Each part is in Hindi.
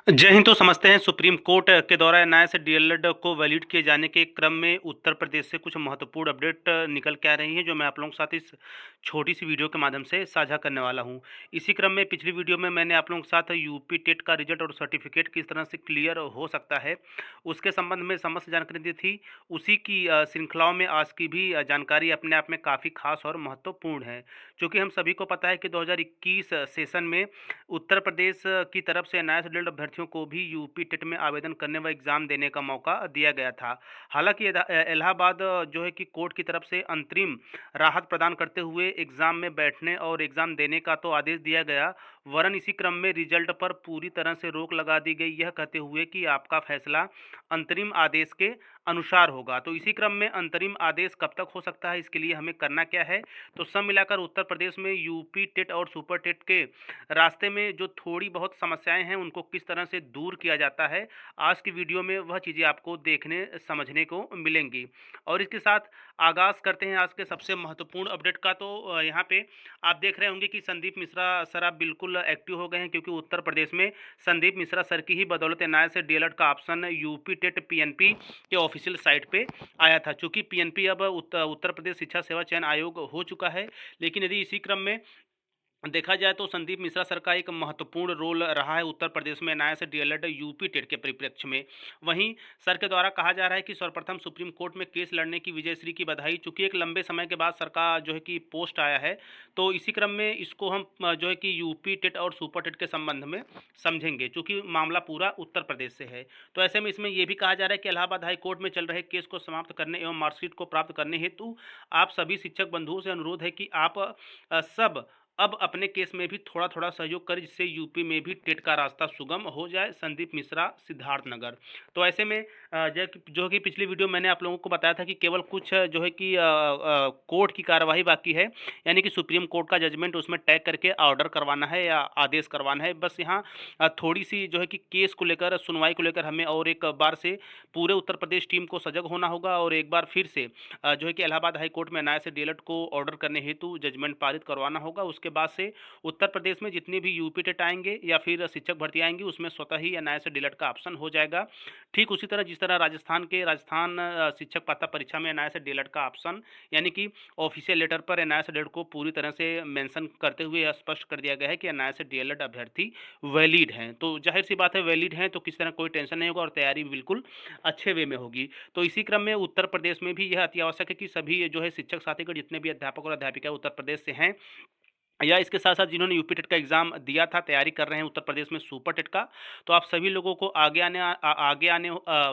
जय हिंद। तो समझते हैं सुप्रीम कोर्ट के द्वारा न्याय से डीएलएड को वैलिड किए जाने के क्रम में उत्तर प्रदेश से कुछ महत्वपूर्ण अपडेट निकल के आ रही हैं, जो मैं आप लोगों के साथ इस छोटी सी वीडियो के माध्यम से साझा करने वाला हूं। इसी क्रम में पिछली वीडियो में मैंने आप लोगों के साथ यूपी टेट का रिजल्ट और सर्टिफिकेट किस तरह से क्लियर हो सकता है उसके संबंध में समस्त जानकारी दी थी। उसी की श्रृंखलाओं में आज की भी जानकारी अपने आप में काफ़ी खास और महत्वपूर्ण है, क्योंकि हम सभी को पता है कि 2021 सेशन में उत्तर प्रदेश की तरफ से एनआईएस ड्रिल्ड अभ्यर्थियों को भी यूपी टेट में आवेदन करने व एग्ज़ाम देने का मौका दिया गया था। हालांकि इलाहाबाद जो है कि कोर्ट की तरफ से अंतरिम राहत प्रदान करते हुए एग्ज़ाम में बैठने और एग्ज़ाम देने का तो आदेश दिया गया, वरन इसी क्रम में रिजल्ट पर पूरी तरह से रोक लगा दी गई, यह कहते हुए कि आपका फैसला अंतरिम आदेश के अनुसार होगा। तो इसी क्रम में अंतरिम आदेश कब तक हो सकता है, इसके लिए हमें करना क्या है? तो सब मिलाकर उत्तर प्रदेश में यूपी टेट और सुपर टेट के रास्ते में जो थोड़ी बहुत समस्याएं हैं उनको किस तरह से दूर किया जाता है, आज की वीडियो में वह चीज़ें आपको देखने समझने को मिलेंगी। और इसके साथ आगाज़ करते हैं आज के सबसे महत्वपूर्ण अपडेट का। तो यहाँ पे आप देख रहे होंगे कि संदीप मिश्रा सर आप बिल्कुल एक्टिव हो गए हैं, क्योंकि उत्तर प्रदेश में संदीप मिश्रा सर की ही बदौलत एनआईए से डीएलएड का ऑप्शन यूपी टेट पीएनपी के ऑफिशियल साइट पे आया था। चूँकि पीएनपी अब उत्तर प्रदेश शिक्षा सेवा चयन आयोग हो चुका है, लेकिन यदि इसी क्रम में देखा जाए तो संदीप मिश्रा सर का एक महत्वपूर्ण रोल रहा है उत्तर प्रदेश में एनआईए से डीएलएड यूपी टेट के परिप्रेक्ष्य में। वहीं सर के द्वारा कहा जा रहा है कि सर्वप्रथम सुप्रीम कोर्ट में केस लड़ने की विजयश्री की बधाई, चूंकि एक लंबे समय के बाद सर का जो है कि पोस्ट आया है, तो इसी क्रम में इसको हम जो है कि यूपी टेट और सुपर टेट के संबंध में समझेंगे, चूँकि मामला पूरा उत्तर प्रदेश से है। तो ऐसे में इसमें यह भी कहा जा रहा है कि इलाहाबाद हाई कोर्ट में चल रहे केस को समाप्त करने एवं मार्कशीट को प्राप्त करने हेतु आप सभी शिक्षक बंधुओं से अनुरोध है कि आप सब अब अपने केस में भी थोड़ा थोड़ा सहयोग करें, जिससे यूपी में भी टेट का रास्ता सुगम हो जाए। संदीप मिश्रा, सिद्धार्थनगर। तो ऐसे में जो कि पिछली वीडियो मैंने आप लोगों को बताया था कि केवल कुछ जो है कि कोर्ट की कार्यवाही बाकी है, यानी कि सुप्रीम कोर्ट का जजमेंट उसमें टैग करके ऑर्डर करवाना है या आदेश करवाना है। बस यहाँ थोड़ी सी जो है कि केस को लेकर, सुनवाई को लेकर हमें और एक बार से पूरे उत्तर प्रदेश टीम को सजग होना होगा और एक बार फिर से जो है कि इलाहाबाद हाई कोर्ट में एनआईए से डीएलएड को ऑर्डर करने हेतु जजमेंट पारित करवाना होगा। उसके बाद से उत्तर प्रदेश में जितने भी यूपी टेट आएंगे या फिर शिक्षक भर्ती आएंगी, उसमें स्वतः ही एनआईए से डीएलएड का ऑप्शन हो जाएगा। ठीक उसी तरह जिस तरह राजस्थान शिक्षक पात्रता परीक्षा में एनआईए से डीएलएड का ऑप्शन, यानी कि ऑफिशियल लेटर पर एनआईए से डीएलएड को पूरी तरह से मेंशन करते हुए स्पष्ट कर दिया गया है कि एनआईए से डीएलएड अभ्यर्थी वैलिड हैं। तो जाहिर सी बात है, वैलिड हैं तो किसी तरह कोई टेंशन नहीं होगा और तैयारी बिल्कुल अच्छे वे में होगी। तो इसी क्रम में उत्तर प्रदेश में भी यह अति आवश्यक है कि सभी जो है शिक्षक साथीगण जितने भी अध्यापक और अध्यापिका उत्तर प्रदेश से हैं, या इसके साथ साथ जिन्होंने यूपी टेट का एग्ज़ाम दिया था, तैयारी कर रहे हैं उत्तर प्रदेश में सुपर टेट का, तो आप सभी लोगों को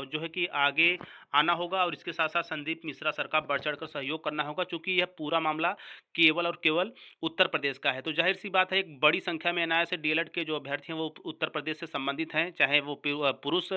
जो है कि आगे आना होगा और इसके साथ साथ संदीप मिश्रा सर का बढ़ चढ़ कर सहयोग करना होगा, क्योंकि यह पूरा मामला केवल और केवल उत्तर प्रदेश का है। तो जाहिर सी बात है, एक बड़ी संख्या में एनआईए से डीएलएड के जो अभ्यर्थी हैं वो उत्तर प्रदेश से संबंधित हैं, चाहे वो पुरुष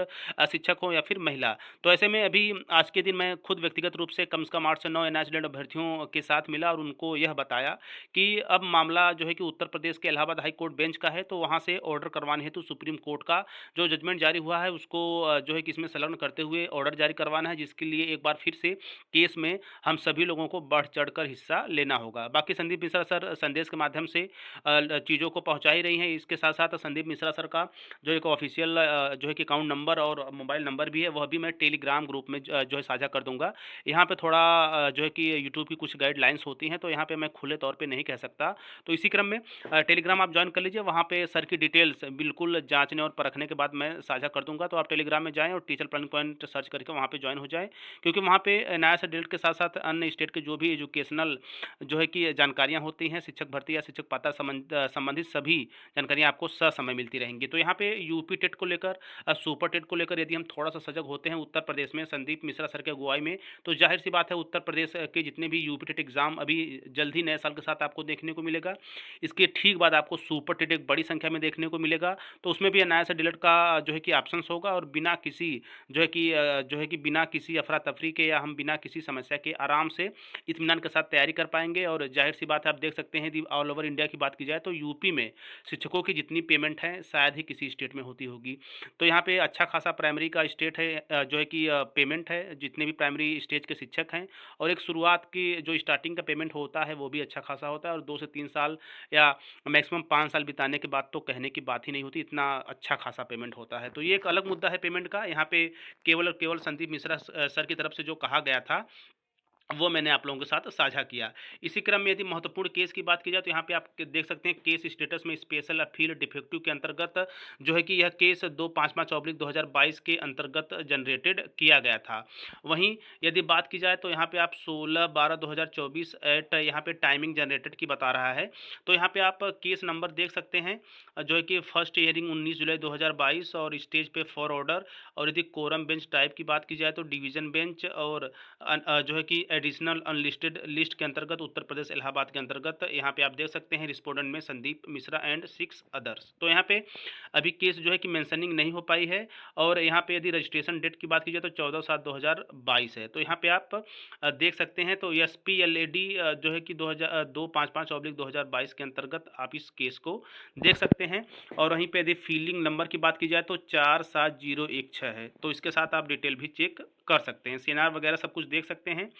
शिक्षक हो या फिर महिला। तो ऐसे में अभी आज के दिन मैं खुद व्यक्तिगत रूप से कम से कम 8 से 9 एनआईए से डीएलएड अभ्यर्थियों के साथ मिला और उनको यह बताया कि अब मामला जो है कि उत्तर प्रदेश के इलाहाबाद हाई कोर्ट बेंच का है, तो वहाँ से ऑर्डर करवाने हेतु सुप्रीम कोर्ट का जो जजमेंट जारी हुआ है उसको जो है कि इसमें संलग्न करते हुए ऑर्डर जारी करवाना है, जिसके लिए एक बार फिर से केस में हम सभी लोगों को बढ़ चढ़कर हिस्सा लेना होगा। बाकी संदीप मिश्रा सर संदेश के माध्यम से चीज़ों को पहुँचा ही रही हैं। इसके साथ साथ संदीप मिश्रा सर का जो एक ऑफिशियल जो है कि अकाउंट नंबर और मोबाइल नंबर भी है, वह भी मैं टेलीग्राम ग्रुप में जो है साझा कर दूंगा। यहाँ पे थोड़ा जो है कि यूट्यूब की कुछ गाइडलाइंस होती हैं, तो यहाँ पे मैं खुले तौर पे नहीं कह सकता। तो इसी क्रम में टेलीग्राम आप ज्वाइन कर लीजिए, वहाँ पे सर की डिटेल्स बिल्कुल जांचने और परखने के बाद मैं साझा कर दूंगा। तो आप टेलीग्राम में जाएँ और टीचर प्लानिंग पॉइंट सर्च करके वहाँ पे ज्वाइन हो जाएँ, क्योंकि वहाँ पे एनआईए से डीएलएड के साथ साथ अन्य स्टेट के जो भी एजुकेशनल जो है कि जानकारियाँ होती हैं, शिक्षक भर्ती या शिक्षक पात्रता संबंधित सभी जानकारियाँ आपको ससमय मिलती रहेंगी। तो यहाँ पे यूपी टेट को लेकर, सुपर टेट को लेकर यदि हम थोड़ा सा सजग होते हैं उत्तर प्रदेश में संदीप मिश्रा सर के अगुवाई में, तो जाहिर सी बात है उत्तर प्रदेश के जितने भी यूपी टेट एग्जाम अभी जल्द ही नए साल के साथ आपको देखने को मिलेगा। इसके ठीक बाद आपको सुपर टेट एक बड़ी संख्या में देखने को मिलेगा, तो उसमें भी एनआईए से डीएलएड का जो है कि ऑप्शंस होगा और बिना किसी जो है कि बिना किसी अफरा तफरी के या हम बिना किसी समस्या के आराम से इत्मीनान के साथ तैयारी कर पाएंगे। और जाहिर सी बात है, आप देख सकते हैं यदि ऑल ओवर इंडिया की बात की जाए तो यूपी में शिक्षकों की जितनी पेमेंट है शायद ही किसी स्टेट में होती होगी। तो यहाँ पे अच्छा खासा प्राइमरी का स्टेट है जो है कि पेमेंट है जितने भी प्राइमरी स्टेज के शिक्षक हैं, और एक शुरुआत की जो स्टार्टिंग का पेमेंट होता है वो भी अच्छा खासा होता है, और 2 से 3 साल साल या मैक्सिमम 5 साल बिताने के बाद तो कहने की बात ही नहीं होती, इतना अच्छा खासा पेमेंट होता है। तो ये एक अलग मुद्दा है पेमेंट का। यहाँ पे केवल और केवल संदीप मिश्रा सर की तरफ से जो कहा गया था, वो मैंने आप लोगों के साथ साझा किया। इसी क्रम में यदि महत्वपूर्ण केस की बात की जाए तो यहाँ पे आप देख सकते हैं केस स्टेटस में स्पेशल अपील डिफेक्टिव के अंतर्गत जो है कि यह केस 255/2022 के अंतर्गत जनरेटेड किया गया था। वहीं यदि बात की जाए तो यहाँ पे आप 16/12/2024 एट यहाँ पे टाइमिंग जनरेटेड की बता रहा है। तो यहाँ पे आप केस नंबर देख सकते हैं, जो है कि फर्स्ट हियरिंग 19 जुलाई 2022 और स्टेज पे फॉर ऑर्डर। और यदि कोरम बेंच टाइप की बात की जाए तो डिवीजन बेंच और जो है कि एडिशनल अनलिस्टेड लिस्ट के अंतर्गत उत्तर प्रदेश इलाहाबाद के अंतर्गत यहाँ पे आप देख सकते हैं रिस्पोंडेंट में संदीप मिश्रा एंड 6 अदर्स। तो यहाँ पे अभी केस जो है कि मेंशनिंग नहीं हो पाई है। और यहाँ पे यदि रजिस्ट्रेशन डेट की बात की जाए तो 14/7/2022 है। तो यहाँ पे आप देख सकते हैं। तो SPLAD जो है कि 255/2022 के अंतर्गत आप इस केस को देख सकते हैं। और वहीं पे यदि फील्डिंग नंबर की बात की जाए तो 47016 है। तो इसके साथ आप डिटेल भी चेक कर सकते हैं, सीएनआर वगैरह सब कुछ देख सकते हैं।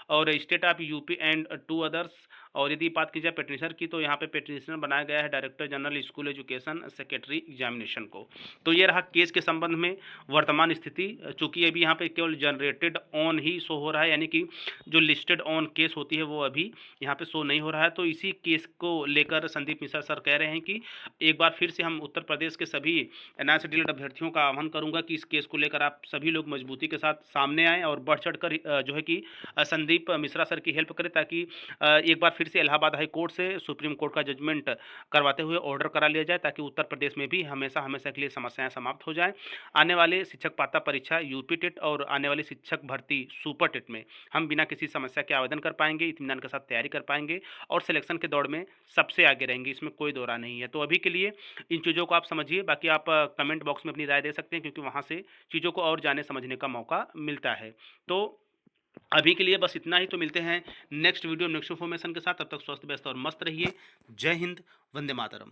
और state of UP and 2 others. और यदि बात की जाए पेटिशनर की तो यहाँ पे पेटिशनर बनाया गया है director general school education secretary examination को। तो ये रहा केस के संबंध में वर्तमान स्थिति। चूंकि अभी यहाँ पे केवल जनरेटेड ऑन ही शो हो रहा है, यानी कि जो लिस्टेड ऑन केस होती है वो अभी यहाँ पे शो नहीं हो रहा है। तो इसी केस को लेकर संदीप मिश्रा सर कह रहे हैं कि एक बार फिर से हम उत्तर प्रदेश के सभी एनआईसी डीएलएड अभ्यर्थियों का आह्वान करूंगा कि इस केस को लेकर आप सभी लोग मजबूती के साथ सामने आएँ और बढ़ चढ़ कर जो है कि संदीप मिश्रा सर की हेल्प करें, ताकि एक बार फिर से इलाहाबाद हाई कोर्ट से सुप्रीम कोर्ट का जजमेंट करवाते हुए ऑर्डर करा लिया जाए, ताकि उत्तर प्रदेश में भी हमेशा हमेशा के लिए समस्याएं समाप्त हो जाएं। आने वाले शिक्षक पात्रता परीक्षा यूपी टेट और आने वाली शिक्षक भर्ती सुपर टेट में हम बिना किसी समस्या के आवेदन कर पाएंगे, इत्मीनान के साथ तैयारी कर पाएंगे और सिलेक्शन के दौड़ में सबसे आगे रहेंगे, इसमें कोई दो राय नहीं है। तो अभी के लिए इन चीज़ों को आप समझिए, बाकी आप कमेंट बॉक्स में अपनी राय दे सकते हैं, क्योंकि वहाँ से चीज़ों को और जाने समझने का मौका मिलता है। तो अभी के लिए बस इतना ही। तो मिलते हैं नेक्स्ट वीडियो नेक्स्ट इन्फॉर्मेशन के साथ। तब तक स्वस्थ व्यस्त और मस्त रहिए। जय हिंद, वंदे मातरम।